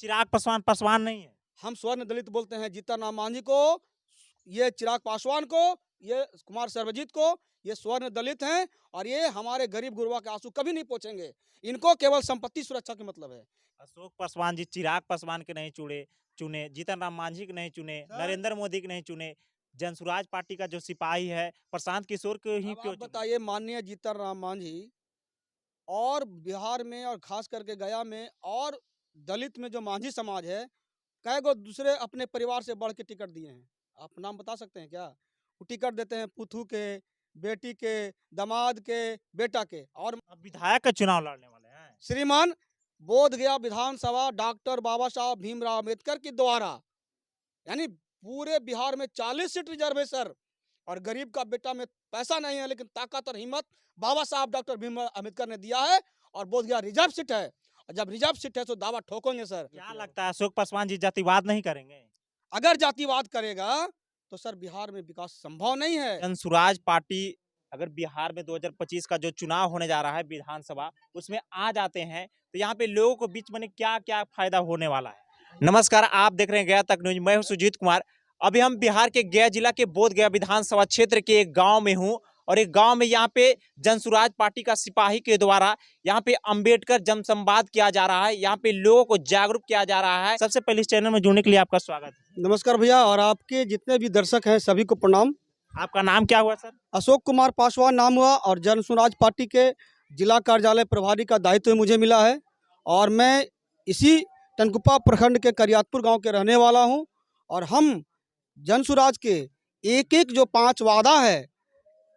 चिराग पासवान पासवान नहीं है। हम स्वर्ण दलित बोलते हैं जीतन राम मांझी को, ये चिराग पासवान को, ये कुमार सर्वजीत को, ये स्वर्ण दलित हैं और ये हमारे गरीब गुरबा के आंसू कभी नहीं पोंछेंगे। इनको केवल संपत्ति सुरक्षा का मतलब है। अशोक पासवान जी चिराग पासवान के नहीं चुने, जीतन राम मांझी के नहीं चुने, नरेंद्र मोदी के नहीं चुने, जनसुराज पार्टी का जो सिपाही है प्रशांत किशोर को ही अब क्यों आप चुने? बताइए, माननीय जीतन राम मांझी और बिहार में और खास करके गया में और दलित में जो मांझी समाज है, कई गो दूसरे अपने परिवार से बढ़ के टिकट दिए हैं। आप नाम बता सकते हैं क्या? वो टिकट देते हैं पुथू के, बेटी के, दामाद के, बेटा के। और अब विधायक का चुनाव लड़ने वाले हैं। श्रीमान बोध गया विधानसभा डॉक्टर बाबा साहब भीमराव अम्बेडकर के द्वारा, यानी पूरे बिहार में 40 सीट रिजर्व है सर। और गरीब का बेटा में पैसा नहीं है लेकिन ताकत और हिम्मत बाबा साहब डॉक्टर भीमराव अम्बेडकर ने दिया है। और बोध गया रिजर्व सीट है, और जब रिजर्व सीट है तो दावा ठोकेंगे सर। क्या लगता है अशोक पासवान जी जातिवाद नहीं करेंगे? अगर जातिवाद करेगा तो सर बिहार में विकास संभव नहीं है। जनसुराज पार्टी अगर बिहार में 2025 का जो चुनाव होने जा रहा है विधानसभा, उसमें आ जाते हैं तो यहाँ पे लोगों को बीच में क्या क्या फायदा होने वाला है? नमस्कार, आप देख रहे हैं गया तक न्यूज। मैं हूं सुजीत कुमार। अभी हम बिहार के गया जिला के बोध गया विधानसभा क्षेत्र के एक गांव में हूं और एक गांव में यहाँ पे जनसुराज पार्टी का सिपाही के द्वारा यहाँ पे अंबेडकर जनसंवाद किया जा रहा है। यहाँ पे लोगों को जागरूक किया जा रहा है। सबसे पहले इस चैनल में जुड़ने के लिए आपका स्वागत है। नमस्कार भैया, और आपके जितने भी दर्शक हैं सभी को प्रणाम। आपका नाम क्या हुआ सर? अशोक कुमार पासवान नाम हुआ और जन स्वराज पार्टी के जिला कार्यालय प्रभारी का दायित्व मुझे मिला है। और मैं इसी टनकुप्पा प्रखंड के करियातपुर गांव के रहने वाला हूं। और हम जन स्वराज के एक एक जो 5 वादा है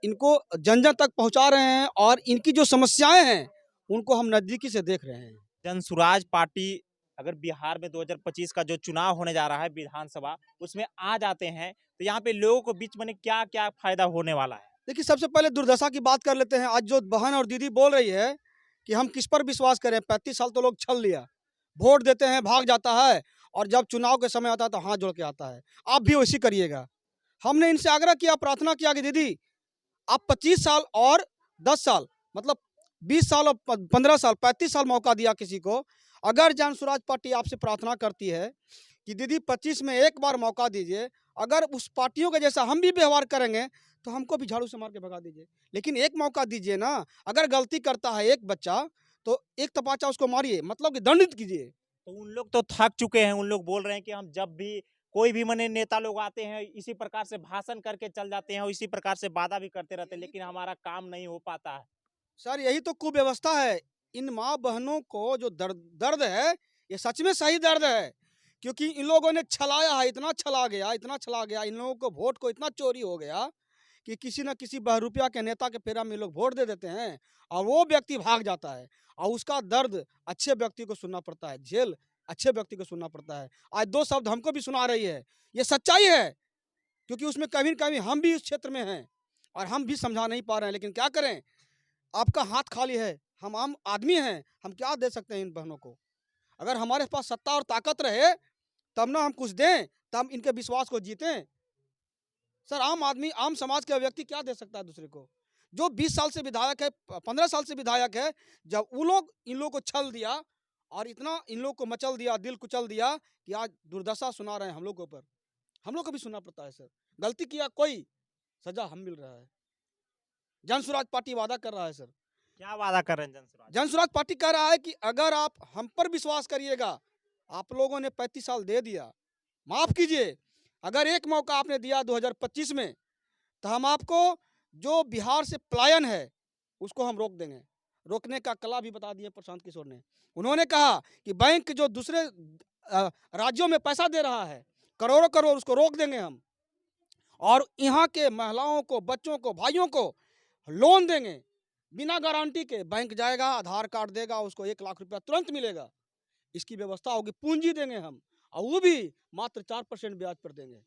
इनको जन जन तक पहुंचा रहे हैं, और इनकी जो समस्याएं हैं उनको हम नज़दीकी से देख रहे हैं। जनसुराज पार्टी अगर बिहार में 2025 का जो चुनाव होने जा रहा है विधानसभा, उसमें आ जाते हैं तो यहाँ पे लोगों को बीच में क्या क्या फायदा होने वाला है? देखिए, सबसे पहले दुर्दशा की बात कर लेते हैं। आज जो बहन और दीदी बोल रही है कि हम किस पर विश्वास करें, 35 साल तो लोग छल लिया, वोट देते हैं भाग जाता है, और जब चुनाव के समय आता है तो हाथ जोड़ के आता है। आप भी वैसी करिएगा। हमने इनसे आग्रह किया, प्रार्थना किया कि दीदी आप 25 साल और 10 साल, मतलब 20 साल और 15 साल, 35 साल मौका दिया किसी को। अगर जन स्वराज पार्टी आपसे प्रार्थना करती है कि दीदी 25 में एक बार मौका दीजिए, अगर उस पार्टियों के जैसा हम भी व्यवहार करेंगे तो हमको भी झाड़ू से मार के भगा दीजिए, लेकिन एक मौका दीजिए ना। अगर गलती करता है एक बच्चा तो एक तपाचा उसको मारिए, मतलब कि दंडित कीजिए। तो उन लोग तो थक चुके हैं। उन लोग बोल रहे हैं कि हम जब भी कोई भी मने नेता लोग आते हैं इसी प्रकार से भाषण करके चल जाते हैं और इसी प्रकार से वादा भी करते रहते हैं, लेकिन हमारा काम नहीं हो पाता है। सर यही तो कुव्यवस्था है। इन माँ बहनों को जो दर्द है, ये सच में सही दर्द है। क्योंकि इन लोगों ने छलाया है, इतना छला गया, इतना छला गया, इन लोगों को वोट को इतना चोरी हो गया कि किसी न किसी बहरूपिया के नेता के फेरा में लोग वोट दे देते हैं और वो व्यक्ति भाग जाता है। और उसका दर्द अच्छे व्यक्ति को सुनना पड़ता है, झेल अच्छे व्यक्ति को सुनना पड़ता है। आज 2 शब्द हमको भी सुना रही है, ये सच्चाई है। क्योंकि उसमें कभी न कभी हम भी इस क्षेत्र में हैं और हम भी समझा नहीं पा रहे हैं, लेकिन क्या करें, आपका हाथ खाली है, हम आम आदमी हैं, हम क्या दे सकते हैं इन बहनों को। अगर हमारे पास सत्ता और ताकत रहे तब ना हम कुछ दें, तब इनके विश्वास को जीतें। सर आम आदमी, आम समाज का व्यक्ति क्या दे सकता है दूसरे को? जो 20 साल से विधायक है, 15 साल से विधायक है, जब वो लोग इन लोग को छल दिया और इतना इन लोग को मचल दिया, दिल कुचल दिया कि आज दुर्दशा सुना रहे हैं हम लोग के ऊपर। हम लोग को भी सुनना पड़ता है सर। गलती किया कोई, सजा हम मिल रहा है। जन स्वराज पार्टी वादा कर रहा है सर। क्या वादा कर रहे हैं जनसुराज? जन स्वराज पार्टी कह रहा है कि अगर आप हम पर विश्वास करिएगा, आप लोगों ने 35 साल दे दिया, माफ कीजिए, अगर एक मौका आपने दिया 2025 में, तो हम आपको जो बिहार से पलायन है उसको हम रोक देंगे। रोकने का कला भी बता दिए प्रशांत किशोर ने। उन्होंने कहा कि बैंक जो दूसरे राज्यों में पैसा दे रहा है करोड़ों करोड़, उसको रोक देंगे हम। और यहाँ के महिलाओं को, बच्चों को, भाइयों को लोन देंगे बिना गारंटी के। बैंक जाएगा, आधार कार्ड देगा, उसको 1 लाख रुपया तुरंत मिलेगा। इसकी व्यवस्था होगी। पूंजी देंगे हम, और वो भी मात्र 4% ब्याज पर देंगे।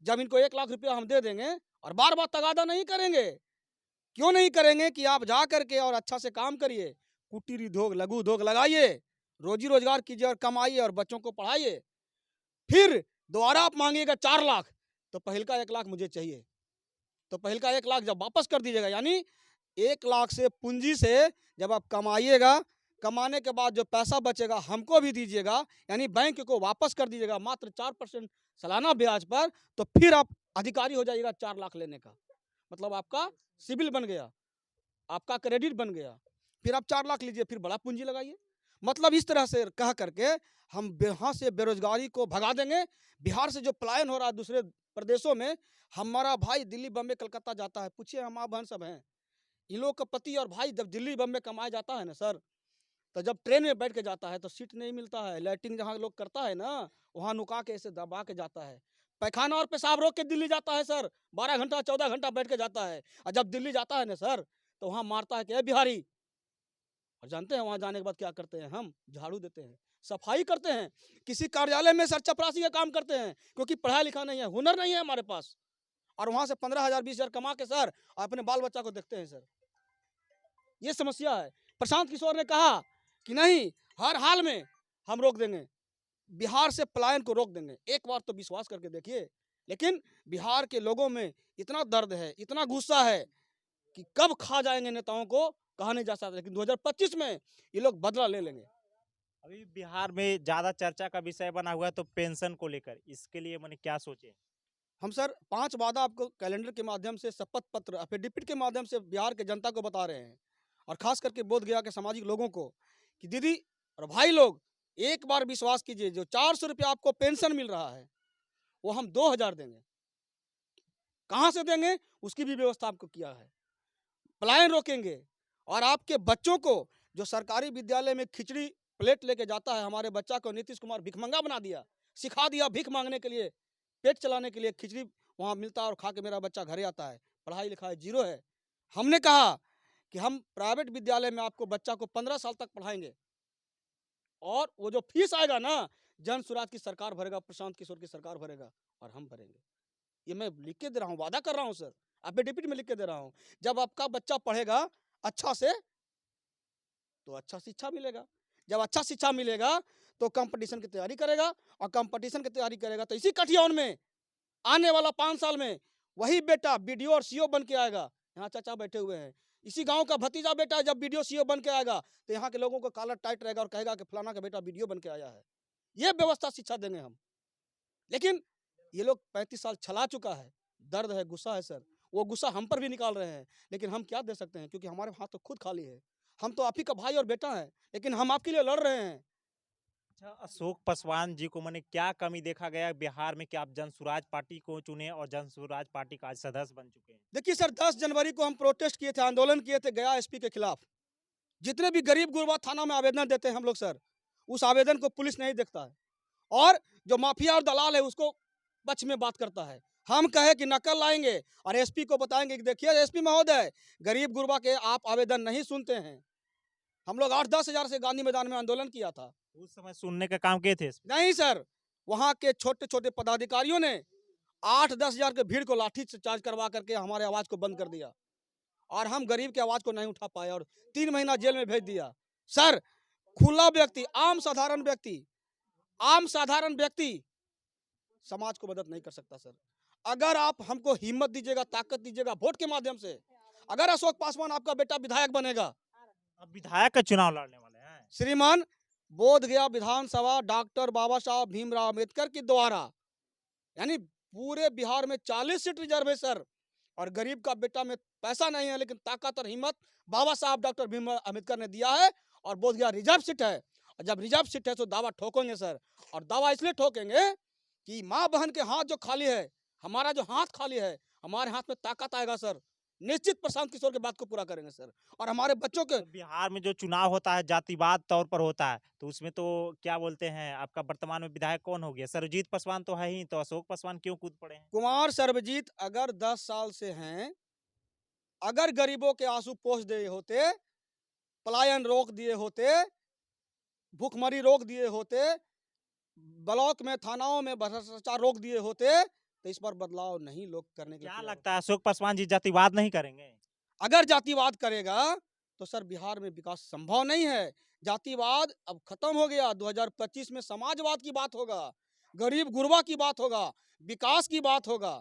जब इनको 1 लाख रुपया हम दे देंगे, और बार बार तगादा नहीं करेंगे। क्यों नहीं करेंगे कि आप जा करके और अच्छा से काम करिए, कुटीर उद्योग, लघु उद्योग लगाइए, रोजी रोजगार कीजिए और कमाइए और बच्चों को पढ़ाइए। फिर दोबारा आप मांगिएगा 4 लाख, तो पहल का 1 लाख मुझे चाहिए। तो पहल का 1 लाख जब वापस कर दीजिएगा, यानी 1 लाख से पूंजी से जब आप कमाइएगा कमाने के बाद जो पैसा बचेगा हमको भी दीजिएगा, यानी बैंक को वापस कर दीजिएगा मात्र 4% सालाना ब्याज पर, तो फिर आप अधिकारी हो जाइएगा 4 लाख लेने का। मतलब आपका सिबिल बन गया, आपका क्रेडिट बन गया, फिर आप 4 लाख लीजिए, फिर बड़ा पूंजी लगाइए। मतलब इस तरह से कह करके हम यहाँ से बेरोजगारी को भगा देंगे। बिहार से जो पलायन हो रहा है दूसरे प्रदेशों में, हमारा भाई दिल्ली बम्बे कलकत्ता जाता है, पूछिए हम माँ बहन सब हैं, इन लोग का पति और भाई जब दिल्ली बम्बे कमाए जाता है ना सर, तो जब ट्रेन में बैठ के जाता है तो सीट नहीं मिलता है, लैट्रिन जहाँ लोग करता है ना वहाँ नुका के ऐसे दबा के जाता है, पैखाना और पेशाब रोक के दिल्ली जाता है सर, 12 घंटा 14 घंटा बैठ के जाता है। और जब दिल्ली जाता है ना सर, तो वहाँ मारता है कि ए बिहारी, और जानते हैं वहाँ जाने के बाद क्या करते हैं, हम झाड़ू देते हैं, सफाई करते हैं, किसी कार्यालय में सर चपरासी का काम करते हैं, क्योंकि पढ़ा लिखा नहीं है, हुनर नहीं है हमारे पास। और वहाँ से 15,000 20,000 कमा के सर अपने बाल बच्चा को देखते हैं सर। ये समस्या है। प्रशांत किशोर ने कहा कि नहीं, हर हाल में हम रोक देंगे, बिहार से पलायन को रोक देंगे। एक बार तो विश्वास करके देखिए। लेकिन बिहार के लोगों में इतना दर्द है, इतना गुस्सा है कि कब खा जाएंगे नेताओं को कहा नहीं जा सकता, लेकिन 2025 में ये लोग बदला ले लेंगे। अभी बिहार में ज्यादा चर्चा का विषय बना हुआ है तो पेंशन को लेकर, इसके लिए मैंने क्या सोचे? हम सर 5 वादा आपको कैलेंडर के माध्यम से, शपथ पत्र, एफिडेविट के माध्यम से बिहार के जनता को बता रहे हैं, और खास करके बोध गया के सामाजिक लोगों को कि दीदी और भाई लोग, एक बार विश्वास कीजिए, जो 400 रुपया आपको पेंशन मिल रहा है वो हम 2,000 देंगे। कहाँ से देंगे उसकी भी व्यवस्था आपको किया है। पलायन रोकेंगे, और आपके बच्चों को जो सरकारी विद्यालय में खिचड़ी प्लेट लेके जाता है, हमारे बच्चा को नीतीश कुमार भिखमंगा बना दिया, सिखा दिया भीख मांगने के लिए, पेट चलाने के लिए खिचड़ी वहाँ मिलता है और खा के मेरा बच्चा घरे आता है, पढ़ाई लिखाई जीरो है। हमने कहा कि हम प्राइवेट विद्यालय में आपको बच्चा को 15 साल तक पढ़ाएंगे, और वो जो फीस आएगा ना, जन सुराज की सरकार भरेगा, प्रशांत किशोर की सरकार भरेगा, और हम भरेंगे। ये मैं लिख के दे रहा हूँ, वादा कर रहा हूँ सर, एफिडेविट में लिख के दे रहा हूँ। जब आपका बच्चा पढ़ेगा अच्छा से तो अच्छा शिक्षा मिलेगा, जब अच्छा शिक्षा मिलेगा तो कंपटीशन की तैयारी करेगा, और कंपटीशन की तैयारी करेगा तो इसी कटिहार में आने वाला 5 साल में वही बेटा बीडीओ और सीओ बन के आएगा। यहाँ चाचा बैठे हुए हैं, इसी गांव का भतीजा बेटा जब बीडीओ सीओ बन के आएगा तो यहाँ के लोगों को कॉलर टाइट रहेगा और कहेगा कि फलाना का बेटा बीडीओ बन के आया है। ये व्यवस्था शिक्षा देंगे हम। लेकिन ये लोग 35 साल चला चुका है, दर्द है, गुस्सा है सर, वो गुस्सा हम पर भी निकाल रहे हैं, लेकिन हम क्या दे सकते हैं, क्योंकि हमारे हाथ तो खुद खाली है। हम तो आप ही का भाई और बेटा है, लेकिन हम आपके लिए लड़ रहे हैं। अच्छा, अशोक पासवान जी को मैंने क्या कमी देखा गया बिहार में कि आप जनसुराज पार्टी को चुने और जनसुराज पार्टी का आज सदस्य बन चुके हैं? देखिए सर, 10 जनवरी को हम प्रोटेस्ट किए थे, आंदोलन किए थे गया एसपी के खिलाफ। जितने भी गरीब गुरबा थाना में आवेदन देते हैं हम लोग सर, उस आवेदन को पुलिस नहीं देखता है, और जो माफिया और दलाल है उसको पक्ष में बात करता है। हम कहे कि नकल लाएंगे और एसपी को बताएंगे कि देखिए एसपी महोदय, गरीब गुरबा के आप आवेदन नहीं सुनते हैं। हम लोग 8-10 हजार से गांधी मैदान में आंदोलन किया था। उस समय सुनने का काम किए थे? नहीं सर, वहाँ के छोटे छोटे पदाधिकारियों ने 8-10 हजार के भीड़ को लाठी से चार्ज करवा करके हमारे आवाज को बंद कर दिया, और हम गरीब की आवाज को नहीं उठा पाए और 3 महीना जेल में भेज दिया। सर, खुला व्यक्ति, आम साधारण व्यक्ति समाज को मदद नहीं कर सकता सर। अगर आप हमको हिम्मत दीजिएगा, ताकत दीजिएगा वोट के माध्यम से, अगर अशोक पासवान आपका बेटा विधायक बनेगा, अब विधायक का चुनाव लड़ने वाले हैं? श्रीमान, बोध गया विधानसभा डॉक्टर बाबा साहब भीमराव अम्बेडकर के द्वारा, यानी पूरे बिहार में 40 सीट रिजर्व है सर, और गरीब का बेटा में पैसा नहीं है लेकिन ताकत और हिम्मत बाबा साहब डॉक्टर भीमराव अम्बेडकर ने दिया है, और बोध गया रिजर्व सीट है। और जब रिजर्व सीट है तो दावा ठोकेंगे सर, और दावा इसलिए ठोकेंगे कि माँ बहन के हाथ जो खाली है, हमारा जो हाथ खाली है, हमारे हाथ में ताकत आएगा सर, निश्चित प्रशांत किशोर की बात को पूरा करेंगे सर, और हमारे बच्चों के। तो बिहार में जो चुनाव होता है जातिवाद तौर पर होता है, तो उसमें तो क्या बोलते हैं, आपका वर्तमान में विधायक कौन हो गया? सरबजीत पासवान तो है ही, तो अशोक पासवान क्यों कूद पड़े हैं? कुमार सर्वजीत अगर 10 साल से हैं, अगर गरीबों के आंसू पोंछ दिए होते, पलायन रोक दिए होते, भूखमरी रोक दिए होते, ब्लॉक में थानाओं में भ्रष्टाचार रोक दिए होते, तो इस पर बदलाव नहीं लोग करने के लिए क्या तैयार लगता है अशोक पासवान जी जातिवाद नहीं करेंगे? होते। अगर जातिवाद करेगा तो सर बिहार में विकास संभव नहीं है। जातिवाद अब खत्म हो गया, 2025 में समाजवाद की बात होगा, गरीब गुरबा की बात होगा, विकास की बात होगा।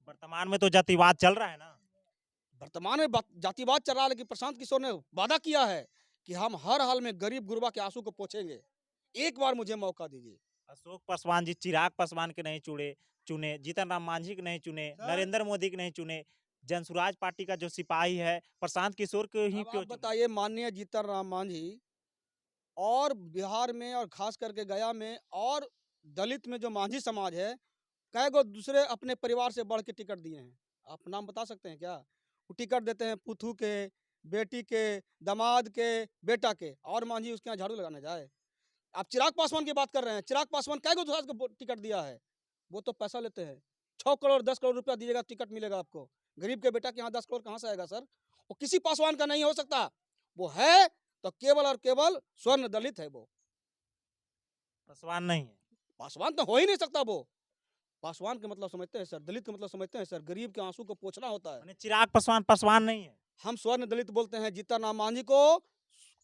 वर्तमान में तो जातिवाद चल रहा है ना? वर्तमान में जातिवाद चल रहा है, लेकिन प्रशांत किशोर ने वादा किया है कि हम हर हाल में गरीब गुरबा के आंसू को पोंछेंगे। एक बार मुझे मौका दीजिए। अशोक पासवान जी चिराग पासवान के नहीं चुने, जीतन राम मांझी के नहीं चुने, सर, नरेंद्र मोदी के नहीं चुने, जनसुराज पार्टी का जो सिपाही है प्रशांत किशोर को ही अब क्यों आप चुने? बताइए, माननीय जीतन राम मांझी और बिहार में और खास करके गया में और दलित में जो मांझी समाज है, कई गो दूसरे अपने परिवार से बढ़ के टिकट दिए हैं। आप नाम बता सकते हैं क्या? वो टिकट देते हैं पुथू के, बेटी के, दामाद के, बेटा के, और मांझी उसके यहाँ झाड़ू लगाने जाए। आप चिराग पासवान की बात कर रहे हैं, चिराग पासवान कई गो दूसरा को टिकट दिया है। वो तो पैसा लेते हैं, 6 करोड़ 10 करोड़ रुपया दीजिएगा टिकट मिलेगा आपको। गरीब के बेटा के यहाँ 10 करोड़ कहाँ से आएगा सर? वो किसी पासवान का नहीं हो सकता। वो है तो केवल और केवल स्वर्ण दलित है वो। पासवान नहीं है। पासवान तो हो ही नहीं सकता वो। पासवान के मतलब समझते हैं सर, दलित के मतलब समझते हैं सर, गरीब के आंसू को पोंछना होता है। मैंने चिराग पासवान पासवान नहीं है। हम स्वर्ण दलित बोलते हैं जीतन राम मांझी को,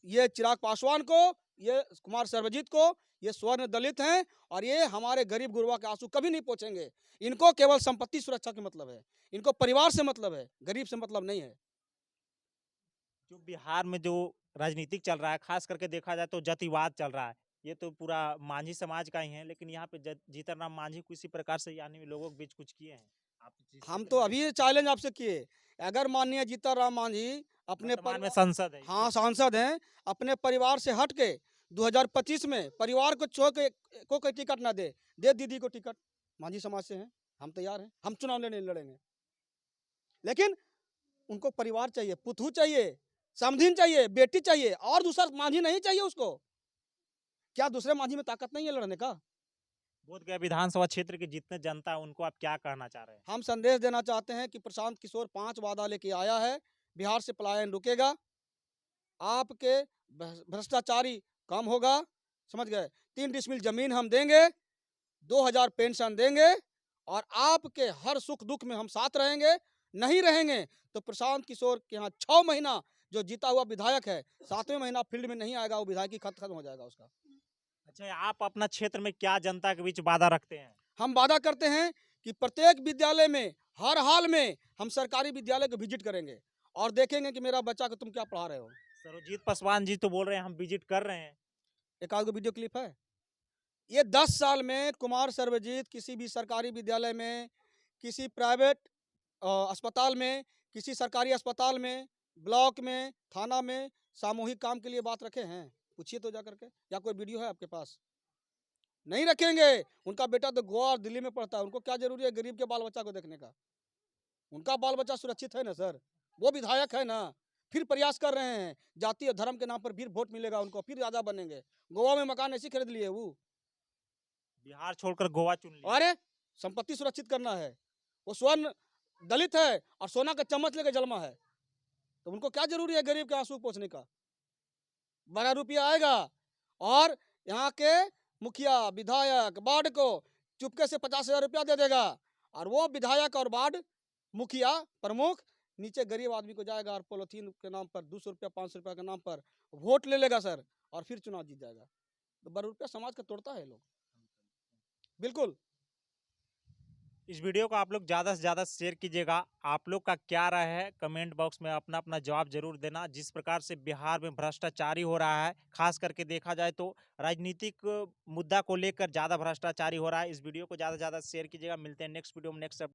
ये चिराग पासवान को, ये कुमार सर्वजीत को, ये स्वर्ण दलित हैं और ये हमारे गरीब गुरबा के आंसू कभी नहीं पोंछेंगे। इनको केवल संपत्ति सुरक्षा के मतलब है, इनको परिवार से मतलब है, गरीब से मतलब नहीं है। जो बिहार में जो राजनीतिक चल रहा है, खास करके देखा जाए तो जातिवाद चल रहा है। ये तो पूरा मांझी समाज का ही है, लेकिन यहाँ पे जीतन राम मांझी किसी प्रकार से यानी लोगों के बीच कुछ किए हैं। आप जिस हम क्षेत्र तो में अभी चैलेंज आपसे किए, अगर माननीय जीतन राम मांझी अपने वर्तमान में परिवार, संसद है, हाँ सांसद हैं, अपने परिवार से हट के 2025 में परिवार को छोड़ के को कोई टिकट ना दे दीदी को टिकट। मांझी समाज से हैं, हम तैयार हैं, हम चुनाव लड़ेंगे। लेकिन उनको परिवार चाहिए, पुतहू चाहिए, समधीन चाहिए, बेटी चाहिए, और दूसरा मांझी नहीं चाहिए उसको। क्या दूसरे मांझी में ताकत नहीं है लड़ने का? बोधगया विधानसभा क्षेत्र की जितने जनता है उनको आप क्या कहना चाह रहे हैं? हम संदेश देना चाहते हैं कि प्रशांत किशोर 5 वादा लेके आया है, बिहार से पलायन रुकेगा, आपके भ्रष्टाचारी कम होगा, समझ गए? 3 डिसमिल जमीन हम देंगे, 2000 पेंशन देंगे, और आपके हर सुख दुख में हम साथ रहेंगे। नहीं रहेंगे तो प्रशांत किशोर के यहाँ 6 महीना जो जीता हुआ विधायक है, 7वें महीना फील्ड में नहीं आएगा, वो विधायक की खत्म हो जाएगा उसका। अच्छा, आप अपना क्षेत्र में क्या जनता के बीच वादा रखते हैं? हम वादा करते हैं कि प्रत्येक विद्यालय में हर हाल में हम सरकारी विद्यालय को विजिट करेंगे और देखेंगे कि मेरा बच्चा को तुम क्या पढ़ा रहे हो। सर्वजीत पासवान जी तो बोल रहे हैं हम विजिट कर रहे हैं। एक आध वीडियो क्लिप है। ये 10 साल में कुमार सर्वजीत किसी भी सरकारी विद्यालय में, किसी प्राइवेट अस्पताल में, किसी सरकारी अस्पताल में, ब्लॉक में, थाना में सामूहिक काम के लिए बात रखे हैं? पूछिए तो जा करके, या कोई वीडियो है आपके पास? नहीं रखेंगे। उनका बेटा तो गोवा और दिल्ली में पढ़ता है, उनको क्या जरूरी है गरीब के बाल बच्चा को देखने का? उनका बाल बच्चा सुरक्षित है ना सर? वो विधायक है ना? फिर प्रयास कर रहे हैं, जाति और धर्म के नाम पर फिर वोट मिलेगा उनको, फिर राजा बनेंगे। गोवा में मकान ऐसी खरीद लिए वो। बिहार छोड़कर गोवा चुन लिया। अरे संपत्ति सुरक्षित करना है। वो स्वर्ण दलित है और सोना का चम्मच लेके जन्मा है, तो उनको क्या जरूरी है गरीब के आंसू पोंछने का? 12 रुपया आएगा और यहाँ के मुखिया विधायक वार्ड को चुपके से 50,000 रुपया दे देगा, और वो विधायक और वार्ड मुखिया प्रमुख नीचे गरीब आदमी को जाएगा और पॉलिथीन के नाम पर 200 रुपया 500 रुपया के नाम पर वोट ले लेगा सर, और फिर चुनाव जीत जाएगा। तो 12 रुपया समाज का तोड़ता है लोग, बिल्कुल। इस वीडियो को आप लोग ज़्यादा से ज़्यादा शेयर कीजिएगा। आप लोग का क्या राय है कमेंट बॉक्स में अपना अपना जवाब जरूर देना। जिस प्रकार से बिहार में भ्रष्टाचारी हो रहा है, खास करके देखा जाए तो राजनीतिक मुद्दा को लेकर ज़्यादा भ्रष्टाचारी हो रहा है। इस वीडियो को ज़्यादा से ज़्यादा शेयर कीजिएगा। मिलते हैं नेक्स्ट वीडियो में नेक्स्ट